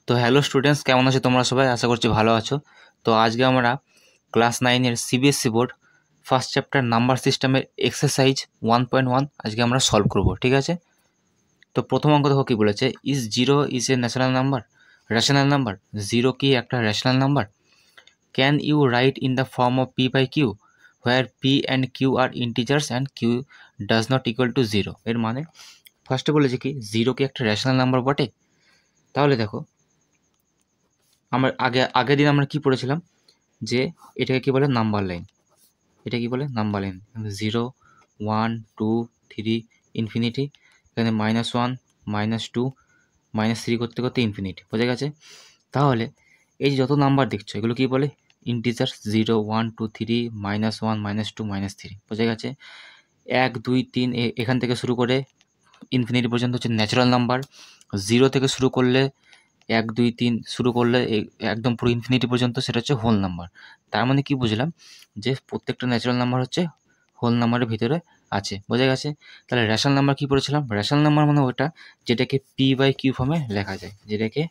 তো hello students, কেমন আছো তোমরা সবাই? আশা করছি ভালো আছো। তো আজকে আমরা ক্লাস 9-এর CBSE board first chapter number সিস্টেমের এক্সারসাইজ 1.1 আজকে আমরা সলভ করব, ঠিক আছে? তো প্রথম অঙ্ক দেখো কী বলেছে, is zero is a rational number, rational number. Zero কি একটা rational number? Can you write in the form of p by q where p and q are integers and q does not equal to zero. এর মানে ফার্স্টে বলেছে কি zero কি একটা rational number বটে? তাহলে দেখো, আমরা আগের দিন আমরা কি পড়েছিলাম যে এটাকে কি বলে নাম্বার লাইন। এটা কি বলে নাম্বার লাইন। 0, 1, 2, 3 ইনফিনিটি, এখানে -1, -2, -3 করতে করতে ইনফিনিটি, বোঝা গেছে? তাহলে এই যে যত নাম্বার দেখছো এগুলো কি বলে? ইন্টিজার। 0, 1, 2, 3, -1, -2, -3, বোঝা গেছে? 1, 2, 3 এখান থেকে শুরু করে ইনফিনিটি পর্যন্ত হচ্ছে ন্যাচারাল নাম্বার। 0 থেকে শুরু করলে 1, 2, 3 শুরু করলে একদম পুরো ইনফিনিটি পর্যন্ত সেটা হচ্ছে হোল নাম্বার। তার মানে কি বুঝলাম? যে প্রত্যেকটা ন্যাচারাল নাম্বার হচ্ছে হোল নাম্বারের ভিতরে আছে, বোঝা গেছে? তাহলে রেশনাল নাম্বার কি পড়েছিলাম? রেশনাল নাম্বার মানে ওটা যেটাকে পি বাই কিউ ফর্মে লেখা যায়, যেটাকে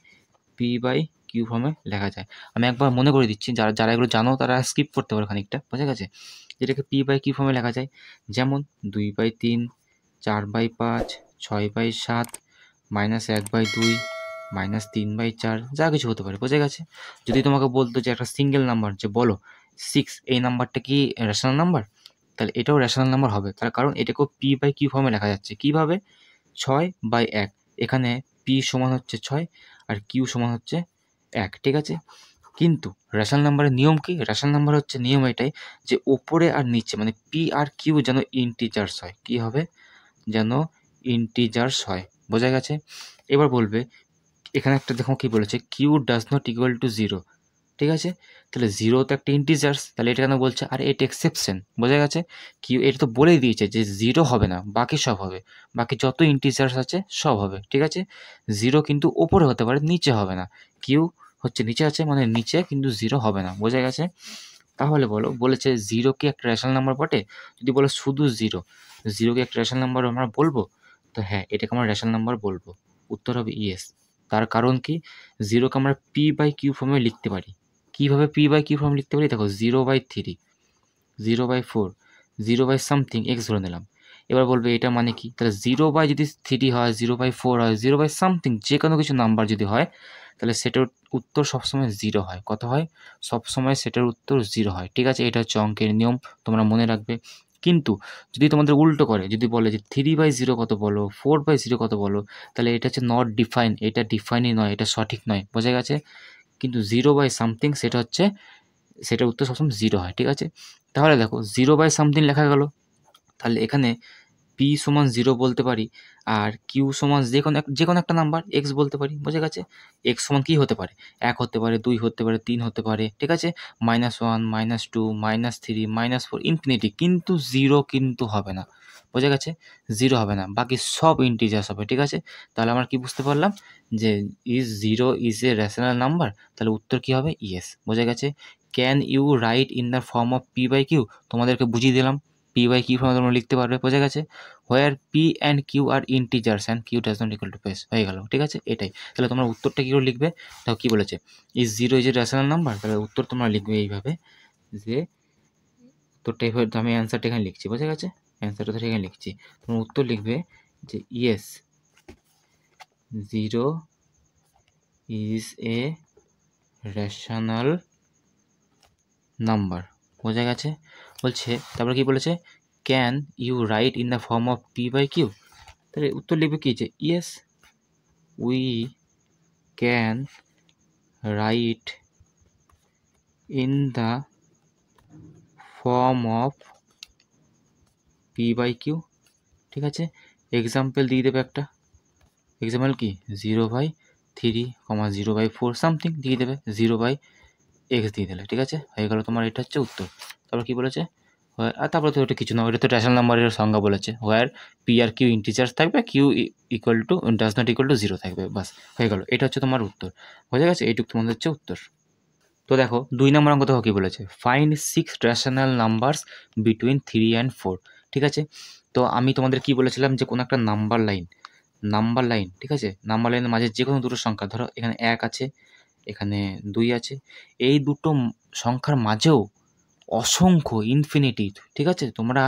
পি বাই কিউ ফর্মে লেখা যায়। আমি একবার মনে করে দিচ্ছি, যারা যারা এগুলো জানো তারা স্কিপ করতে পারো খানিকটা, বোঝা গেছে? যেটাকে পি বাই কিউ ফর্মে লেখা যায়, যেমন 2/3, 4/5, 6/7, -1/2, -3/4, যা কিছু হতে পারে, বোঝা গেছে? যদি তোমাকে বলতো যে একটা সিঙ্গেল নাম্বার, যে বলো 6, এই নাম্বারটা কি রেশনাল নাম্বার? তাহলে এটাও রেশনাল নাম্বার হবে, তার কারণ এটাকেও পি বাই কিউ ফর্মে লেখা যাচ্ছে। কীভাবে? 6/1, এখানে পি সমান হচ্ছে 6 আর কিউ সমান হচ্ছে 1, ঠিক আছে? কিন্তু রেশনাল নাম্বারের নিয়ম কি? রেশনাল নাম্বার হচ্ছে নিয়ম এটাই যে ওপরে আর নিচে মানে পি আর কিউ যেন ইন্টিজার্স হয়। কী হবে? যেন ইন্টিজার্স হয়, বোঝা গেছে? এবার বলবে এখানে একটা দেখো কি বলেছে, q does not equal to zero, ঠিক আছে? তাহলে জিরো তো একটা ইন্টিজার্স, তাহলে এটা কেন বলছে? আর এটা এক্সেপশন, বোঝা গেছে? কিউ এটা তো বলেই দিয়েছে যে জিরো হবে না, বাকি সব হবে, বাকি যত ইন্টিজার্স আছে সব হবে, ঠিক আছে? জিরো কিন্তু ওপরে হতে পারে, নিচে হবে না। কিউ হচ্ছে নিচে আছে মানে নিচে কিন্তু জিরো হবে না, বোঝা গেছে? তাহলে বলো, বলেছে জিরো কি একটা রেশনাল নাম্বার বটে? যদি বলো শুধু জিরো, জিরো কি একটা রেশনাল নাম্বার আমরা বলবো? তো হ্যাঁ, এটাকে আমরা রেশনাল নাম্বার বলবো। উত্তর হবে ইয়েস। তার কারণ কি? জিরোকে আমরা পি বাই কিউ ফর্মে লিখতে পারি। কীভাবে পি বাই কিউ ফর্মে লিখতে পারি? দেখো 0/3, 0/4, 0/something এক্স ধরে নিলাম। এবার বলবে এটা মানে কি? তাহলে 0/, যদি 3 হয়, 0/4 হয়, 0/something যে কোনো কিছু নাম্বার যদি হয়, তাহলে সেটার উত্তর সবসময় জিরো হয়। কত হয়? সবসময় সেটার উত্তর জিরো হয়, ঠিক আছে? এটা হচ্ছে অঙ্কের নিয়ম, তোমরা মনে রাখবে। কিন্তু যদি তোমাদের উল্টো করে, যদি বলে যে 3/0 কত বলো, 4/0 কত বলো, তাহলে এটা হচ্ছে নট ডিফাইন, এটা ডিফাইনই নয়, এটা সঠিক নয়, বোঝা গেছে? কিন্তু 0/something সেটা হচ্ছে, সেটার উত্তর সবসময় জিরো হয়, ঠিক আছে? তাহলে দেখো 0/something লেখা গেল, তাহলে এখানে পি সমান 0 বলতে পারি, আর কিউ সমান যে কোনো একটা নাম্বার এক্স বলতে পারি, বোঝা গেছে? এক্স সমান কী হতে পারে? 1 হতে পারে, 2 হতে পারে, 3 হতে পারে, ঠিক আছে? -1, -2, -3, -4 ইনফিনিটি, কিন্তু জিরো কিন্তু হবে না, বোঝা গেছে? জিরো হবে না, বাকি সব ইন্টিজার্স হবে, ঠিক আছে? তাহলে আমরা কি বুঝতে পারলাম? যে zero is a rational number, তাহলে উত্তর কী হবে? ইয়েস, বোঝা গেছে? Can you write in the form of p by q, তোমাদেরকে বুঝিয়ে দিলাম পি বাই কিউ ফর্মে তোমরা লিখতে পারবে, বোঝা গেছে? Where p and q are integers and q does not equal to pace, হয়ে গেল, ঠিক আছে? এটাই। তাহলে তোমরা উত্তরটা কী করে লিখবে? দেখো কী বলেছে, is zero is a rational number, তাহলে উত্তর তোমরা লিখবে এইভাবে, যে উত্তরটা এইভাবে, আমি অ্যান্সারটা এখানে লিখছি, বোঝা গেছে? অ্যান্সারটা ধরে এখানে লিখছি, তোমরা উত্তর লিখবে যে yes, zero is a rational number, বোঝা গেছে? বলছে তারপরে কি বলেছে, can you write in the form of p by q, তাহলে উত্তর লিখবে কি? যে yes we can write in the form of p by q, ঠিক আছে? এক্সাম্পল দিয়ে দেবে একটা, এক্সাম্পল কি? 0/3, 0/4 সামথিং দিয়ে দেবে, 0/x দিয়ে দিলে, ঠিক আছে? হয়ে গেল তোমার, এটা হচ্ছে উত্তর। তারপর কি বলেছে? আর তারপরে তো ওটা কিছু না, ওটা তো রেশনাল নাম্বারের সংজ্ঞা বলেছে, where p are q integers থাকবে, q equal to does not equal to zero থাকবে, বাস হয়ে গেল। এটা হচ্ছে তোমার উত্তর, বোঝা গেছে? এইটুকু তোমাদের হচ্ছে উত্তর। তো দেখো 2 নম্বর অঙ্ক দেখো কী বলেছে, find 6 rational numbers between 3 and 4, ঠিক আছে? তো আমি তোমাদের কি বলেছিলাম যে কোনো একটা নাম্বার লাইন, নাম্বার লাইন, ঠিক আছে, নাম্বার লাইনের মাঝে যে কোনো দুটো সংখ্যা, ধরো এখানে 1 আছে, এখানে 2 আছে, এই দুটো সংখ্যার মাঝেও অসংখ্য ইনফিনিটি, ঠিক আছে, তোমরা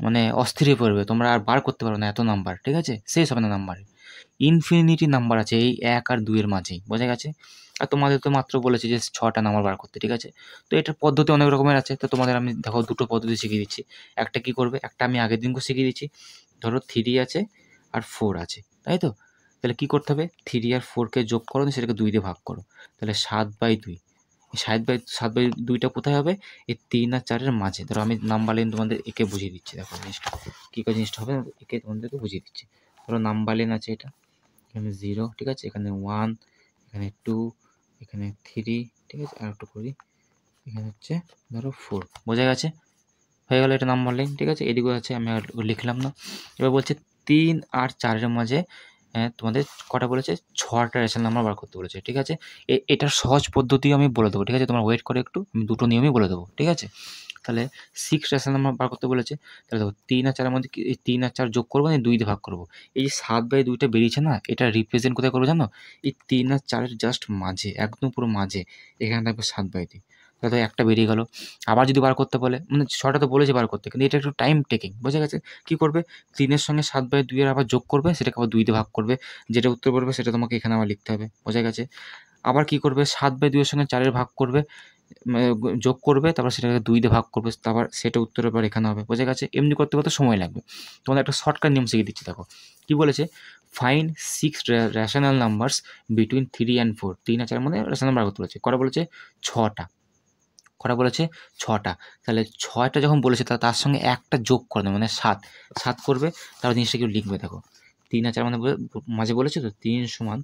মানে অস্থির হয়ে পড়বে, তোমরা আর বার করতে পারো না এত নাম্বার, ঠিক আছে, শেষ হবে না নাম্বারে, ইনফিনিটি নাম্বার আছে এই 1 আর 2 এর মাঝেই, বোঝা গেছে। আর তোমাদের তো মাত্র বলেছে যে 6টা নাম্বার বার করতে, ঠিক আছে। তো এটার পদ্ধতি অনেক রকমের আছে, তো তোমাদের আমি দেখো দুটো পদ্ধতি শিখিয়ে দিচ্ছি। একটা কি করবে, একটা আমি আগের দিনকে শিখিয়ে দিচ্ছি, ধরো 3 আছে আর 4 আছে, তাই তো, তাহলে কি করতে হবে, 3 আর 4কে যোগ করো, সেটাকে 2 দিয়ে ভাগ করো, তাহলে 7/2। এই 7/2টা কোথায় হবে, এই 3 আর 4-এর মাঝে। ধরো আমি নাম্বার লাইন তোমাদের একে বুঝিয়ে দিচ্ছি, দেখো জিনিসটা কী করে জিনিসটা হবে, একে তোমাদেরকে বুঝিয়ে দিচ্ছি। ধরো নাম্বার লাইন আছে এটা, এখানে 0, ঠিক আছে, এখানে 1, এখানে 2, এখানে 3, ঠিক আছে, আর একটু করি, এখানে হচ্ছে ধরো 4, বোঝা গেছে, হয়ে গেল এটা নাম্বার লাইন, ঠিক আছে। এদিকে আছে, আমি আর লিখলাম না। এবার বলছে 3 আর 4-এর মাঝে তোমাদের কটা বলেছে, 6টা রেশনাল নাম্বার বার করতে বলেছে, ঠিক আছে। এটার সহজ পদ্ধতিও আমি বলে দেবো, ঠিক আছে, তোমরা ওয়েট করে একটু, আমি দুটো নিয়মই বলে দেবো, ঠিক আছে। তাহলে 6 রেশনাল নাম্বার বার করতে বলেছে, তাহলে দেখো 3 আর 4-এর মধ্যে এই 3 আর 4 যোগ করবো, 2 দিয়ে ভাগ করবো, এই যে 7/2টা বেরিয়েছে না, এটা রিপ্রেজেন্ট কোথায় করবো জানো, এই 3 আর 4-এর জাস্ট মাঝে, একদম পুরো মাঝে, এখানে থাকবে 7/2। তাহলে একটা বেরিয়ে গেল। আবার যদি বার করতে বলে, মানে 6টা তো বলেছে বার করতে, কিন্তু এটা একটু টাইম টেকিং, বোঝা গেছে। কী করবে, 3-এর সঙ্গে 7/2-এর আবার যোগ করবে, সেটাকে আবার 2 দিয়ে ভাগ করবে, যেটা উত্তর পড়বে সেটা তোমাকে এখানে আবার লিখতে হবে, বোঝা গেছে। আবার কী করবে, 7/2-এর সঙ্গে 4-এর ভাগ করবে, যোগ করবে, তারপর সেটাকে 2 দিয়ে ভাগ করবে, তারপর সেটা উত্তরের পর এখানে হবে, বোঝা গেছে। এমনি করতে করতে সময় লাগবে। তোমাদের একটা শর্টকাট নিয়ম শিখিয়ে দিচ্ছি, দেখো কী বলেছে, find 6 rational numbers between 3 and 4। 3 আর 4-এর মধ্যে রেশনাল নাম্বার করতে বলেছে, কটা বলেছে, 6টা, কটা বলেছে, 6টা। তাহলে 6টা যখন বলেছে, তার সঙ্গে একটা যোগ করে দেবে, মানে 7 করবে, তারপর জিনিসটা কেউ লিখবে, দেখো 3 আর 4 মানে মাঝে বলেছে তো, 3 সমান,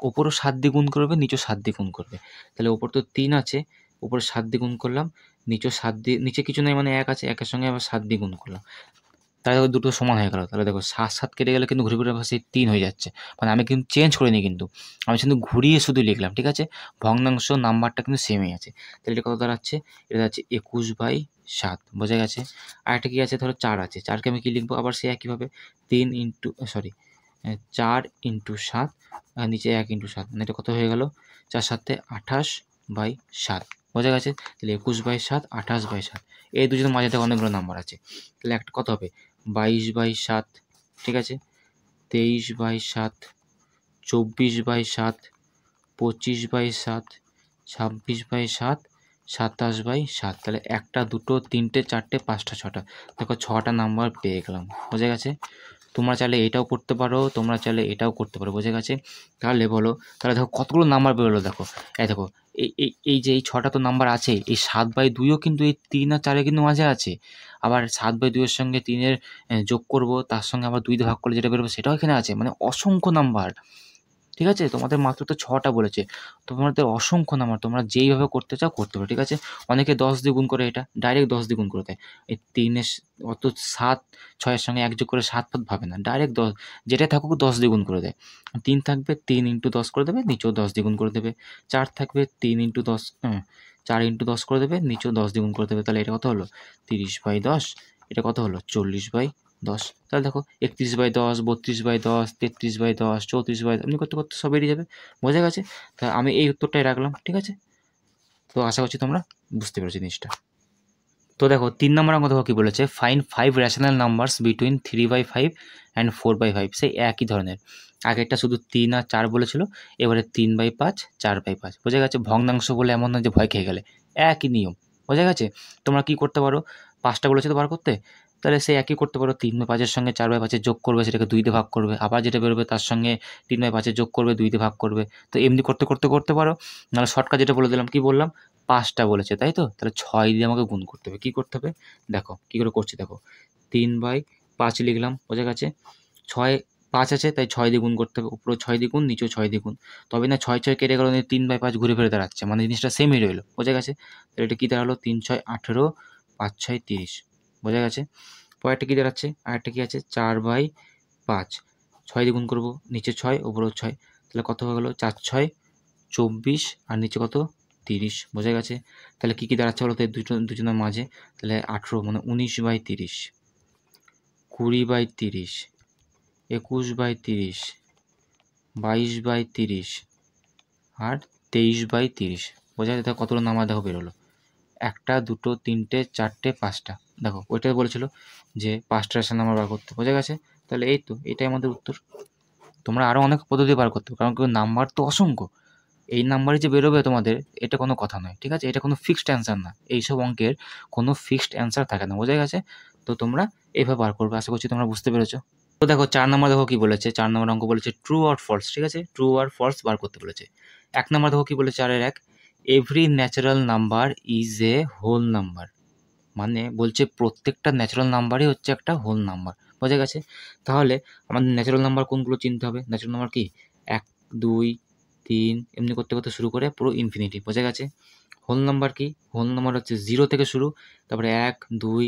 ওপরও 7 দিয়ে গুণ করবে, নিচেও 7 দিয়ে গুণ করবে, তাহলে ওপর তো 3 আছে, ওপরে 7 দিয়ে গুণ করলাম, নিচেও 7 দিয়ে, নিচে কিছু নেই মানে 1 আছে, 1-এর সঙ্গে আবার 7 দিয়ে গুণ করলাম, তাহলে দেখো দুটো সমান হয়ে গেল। তাহলে দেখো 7 কেটে গেলে কিন্তু ঘুরে ঘুরে সেই 3 হয়ে যাচ্ছে, মানে আমি কিন্তু চেঞ্জ করিনি, কিন্তু আমি কিন্তু ঘুরিয়ে শুধু লিখলাম, ঠিক আছে, ভগ্নাংশ নাম্বারটা কিন্তু সেমই আছে। তাহলে এটা কত দাঁড়াচ্ছে, এটা দাঁড়াচ্ছে 21/7, বোঝা গেছে। আর একটা কী আছে, ধরো 4 আছে, 4কে আমি কী লিখবো, আবার সে একইভাবে 4 × 7, আর নিচে 1 × 7, মানে এটা কত হয়ে গেল, 4 7 28/7, বোঝা গেছে। তাহলে 21/7, 28/7, এই দুজনের মাঝে থেকে অনেকগুলো নাম্বার আছে, তাহলে একটা কত হবে, 22/7, ঠিক আছে, 23/7, 24/7, 25/7, 26/7, 27/7, তাহলে 1টা 2টো 3টে 4টে 5টা 6টা, দেখো 6টা নাম্বার পেয়ে গেলাম, বোঝা গেছে। তোমরা চাইলে এটাও করতে পারো, তোমরা চাইলে এটাও করতে পারো, বোঝা গেছে। তাহলে বলো, তাহলে দেখো কতগুলো নাম্বার বেরোলো, দেখো এই দেখো, এই যে এই 6টা তো নাম্বার আছে, এই 7/2ও কিন্তু এই 3 আর 4-এর কিন্তু মাঝে আছে, আবার 7/2-এর সঙ্গে 3-এর যোগ করব, তার সঙ্গে আবার 2 দিয়ে ভাগ করলে যেটা বেরোবে সেটাও এখানে আছে, মানে অসংখ্য নাম্বার, ঠিক আছে। তোমাদের মাত্র তো 6টা বলেছে, তোমাদের অসংখ্য নাম্বার, তোমরা যেইভাবে করতে চাও করতে পারো, ঠিক আছে। অনেকে 10 দিয়ে গুণ করে, এটা ডাইরেক্ট 10 দিয়ে গুণ করে দেয়, এই 3-এর অত 7 6-এর সঙ্গে 1 যোগ করে 7 পাত ভাবে না, ডাইরেক্ট 10 যেটাই থাকুক 10 দিয়ে গুণ করে দেয়। 3 থাকবে, 3 × 10 করে দেবে, নিচেও 10 দিয়ে গুণ করে দেবে। 4 থাকবে, 3 × 10 4 × 10 করে দেবে, নিচেও 10 দিয়ে গুণ করে দেবে। তাহলে এটা কত হলো, 30/10, এটা কত হলো, 40/10। তাহলে দেখো 31/10, 32/10, 33/10, 34/10, এমনি করতে করতে সব বেরিয়ে যাবে, বোঝা গেছে। তা আমি এই উত্তরটাই রাখলাম, ঠিক আছে। তো আশা করছি তোমরা বুঝতে পেরেছো জিনিসটা। তো দেখো 3 নম্বর অঙ্ক দেখো কী বলেছে, find 5 rational numbers between 3/5 and 4/5, সেই একই ধরনের। আগেরটা শুধু 3 আর 4 বলেছিল, এবারে 3/5, 4/5, বোঝা গেছে। ভগ্নাংশ বলে এমন না যে ভয় খেয়ে গেলে, একই নিয়ম, বোঝা গেছে। তোমরা কী করতে পারো, 5টা বলেছে তো বার করতে, তাহলে সে একই করতে পারো, 3/5-এর সঙ্গে 4/5 যোগ করবে, সেটাকে 2 দিয়ে ভাগ করবে, আবার যেটা বেরোবে তার সঙ্গে 3/5 যোগ করবে, 2 দিয়ে ভাগ করবে। তো এমনি করতে করতে করতে পারো, নাহলে শর্টকাট যেটা বলে দিলাম, কী বললাম, 5টা বলেছে তাই তো, তাহলে 6 দিয়ে আমাকে গুণ করতে হবে। কী করতে হবে, দেখো কী করে করছি, দেখো 3/5 লিখলাম, বোঝা গেছে। 5 আছে, তাই 6 দিয়ে গুণ করতে হবে, উপরেও 6 দিয়ে গুণ, নিচেও 6 দিয়ে গুণ, তবে না 6 কেটে গেল, 3/5 ঘুরে ফিরে দাঁড়াচ্ছে, মানে জিনিসটা সেমই রইলো, বোঝা গেছে। তাহলে এটা কী দাঁড়ালো, 3 6 18, 5 6 30, বোঝা গেছে। পরেরটা কী দাঁড়াচ্ছে, আরেকটা কী আছে, 4/5, 6 দিয়ে গুণ করবো, নিচে 6, উপরেও 6, তাহলে কত হয়ে গেলো, 4 6 24, আর নিচে কত, 30, বোঝা গেছে। তাহলে কী কী দাঁড়াচ্ছে বলো তো দুজনের মাঝে, তাহলে 18 মানে 19/30, 20/30, 21/30, 22/30 আর 23/30। বোঝা যাচ্ছে কতগুলো নাম্বার দেখো বেরোলো, 1, 2, 3, 4, 5টা। দেখো ওইটাই বলেছিল যে 5টা রেশনাল নাম্বার বার করতে, বোঝা গেছে? তাহলে এই তো এটাই আমাদের উত্তর। তোমরা আরও অনেক পদ্ধতি বার করতে পারো, কারণ নাম্বার তো অসংখ্য। এই নাম্বারই যে বেরোবে তোমাদের এটা কোনো কথা নয়, ঠিক আছে? এটা কোনো ফিক্সড অ্যান্সার না, এইসব অঙ্কের কোনো ফিক্সড অ্যান্সার থাকে না, বোঝা গেছে? তো তোমরা এইভাবে বার করবে, আশা করছি তোমরা বুঝতে পেরেছো। তো দেখো 4 নম্বর দেখো কি বলেছে, 4 নম্বর অঙ্ক বলেছে ট্রু আর ফলস, ঠিক আছে? ট্রু আর ফলস বার করতে বলেছে। 1 নম্বর দেখো কি বলেছে, 4-1, every natural number is a whole number. মানে বলছে প্রত্যেকটা ন্যাচারাল নাম্বারই হচ্ছে একটা হোল নাম্বার, বোঝা গেছে? তাহলে আমাদের ন্যাচারাল নাম্বার কোনগুলো চিনতে হবে। ন্যাচারাল নাম্বার কি 1, 2, 3 এমনি করতে করতে শুরু করে পুরো ইনফিনিটি, বোঝা গেছে? হোল নাম্বার কি, হোল নাম্বার হচ্ছে 0 থেকে শুরু, তারপরে 1, 2,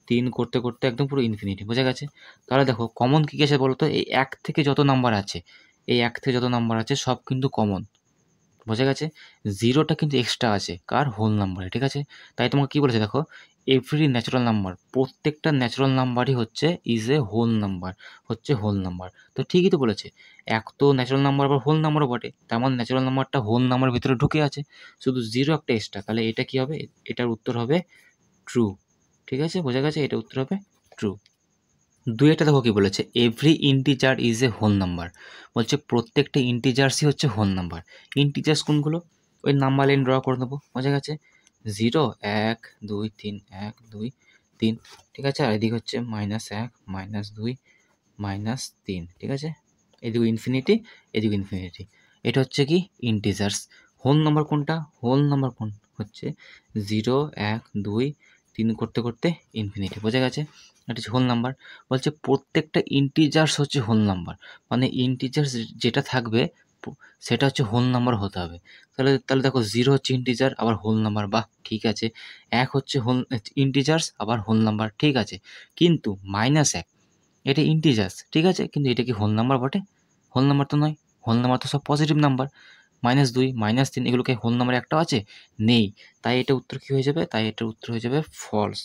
3 করতে করতে একদম পুরো ইনফিনিটি, বোঝা গেছে? তাহলে দেখো কমন কী কী আছে বলো তো, এই 1 থেকে যত নাম্বার আছে, এই 1 থেকে যত নাম্বার আছে সব কিন্তু কমন, বোঝা গেছে? 0টা কিন্তু এক্সট্রা আছে কার, হোল নাম্বারে, ঠিক আছে? তাই তোমাকে কী বলেছে দেখো, এভরি ন্যাচারাল নাম্বার, প্রত্যেকটা ন্যাচারাল নাম্বারই হচ্ছে ইজ এ হোল নাম্বার, হচ্ছে হোল নাম্বার। তো ঠিকই তো বলেছে, এক তো ন্যাচারাল নাম্বার আবার হোল নাম্বারও বটে, তার মানে ন্যাচারাল নাম্বারটা হোল নাম্বারের ভিতরে ঢুকে আছে, শুধু 0 একটা এক্সট্রা। তাহলে এটা কী হবে, এটার উত্তর হবে ট্রু, ঠিক আছে? বোঝা গেছে? এটা উত্তর হবে ট্রু। 2-টা দেখো কি বলেছে, every integer is a whole number. বলছে প্রত্যেকটা ইন্টিজার্সই হচ্ছে হোল নাম্বার। ইন্টিজার্স কোনগুলো, ওই নাম্বার লাইন ড্র করে নেবো, বোঝা গেছে? 0, 1, 2, 3, 1, 2, 3, ঠিক আছে? আর এদিকে হচ্ছে -1, -2, -3, ঠিক আছে? এদিকে ইনফিনিটি, এদিকে ইনফিনিটি। এটা হচ্ছে কি ইন্টিজার্স। হোল নাম্বার কোনটা, হোল নাম্বার কোন হচ্ছে 0, 1, 2, 3 করতে করতে ইনফিনিটি, বোঝা গেছে? এটা হচ্ছে হোল নাম্বার। বলছে প্রত্যেকটা ইন্টিজার্স হচ্ছে হোল নাম্বার, মানে ইন্টিজার্স যেটা থাকবে সেটা হচ্ছে হোল নাম্বার হতে হবে। তাহলে দেখো 0 হচ্ছে ইন্টিজার আবার হোল নাম্বার, বাহ ঠিক আছে। 1 হচ্ছে হোল ইন্টিজার্স আবার হোল নাম্বার, ঠিক আছে। কিন্তু -1 এটা ইন্টিজার্স, ঠিক আছে, কিন্তু এটা কি হোল নাম্বার বটে? হোল নাম্বার তো নয়, হোল নাম্বার তো সব পজিটিভ নাম্বার। -2, -3 এগুলোকে হোল নাম্বার একটাও আছে? নেই। তাই এটা উত্তর কী হয়ে যাবে, তাই এটার উত্তর হয়ে যাবে ফলস,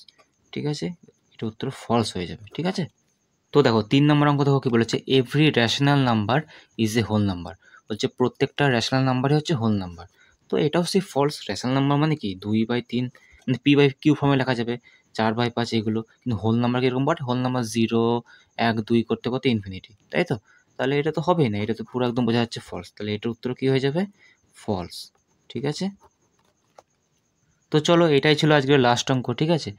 ঠিক আছে? এটা উত্তর ফলস হয়ে যাবে, ঠিক আছে? তো দেখো 3 নম্বর অঙ্ক দেখো কি বলেছে, every rational number is a whole number. বলছে প্রত্যেকটা রেশনাল নাম্বারই হচ্ছে হোল নাম্বার। তো এটাও সেই ফলস। রেশনাল নাম্বার মানে কি 2/3 মানে p/q ফর্মে লেখা যাবে, 4/5 এগুলো, কিন্তু হোল নাম্বার কীরকম বটে, হোল নাম্বার 0, 1, 2 করতে করতে ইনফিনিটি, তাই তো? তাহলে এটা তো হবেই না, এটা তো পুরো একদম বোঝা যাচ্ছে ফলস। তাহলে এটার উত্তর কী হয়ে যাবে, ফলস, ঠিক আছে? তো চলো এটাই ছিল আজকের লাস্ট অঙ্ক, ঠিক আছে?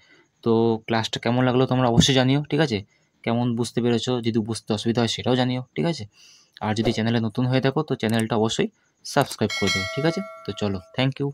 তো ক্লাসটা কেমন লাগলো তোমরা অবশ্যই জানিও, ঠিক আছে? কেমন বুঝতে পেরেছো, যদি বুঝতে অসুবিধা হয় সেটাও জানিও, ঠিক আছে? আর যদি চ্যানেলে নতুন হয়ে থাকো তো চ্যানেলটা অবশ্যই সাবস্ক্রাইব করে দেবো, ঠিক আছে? তো চলো, থ্যাংক ইউ।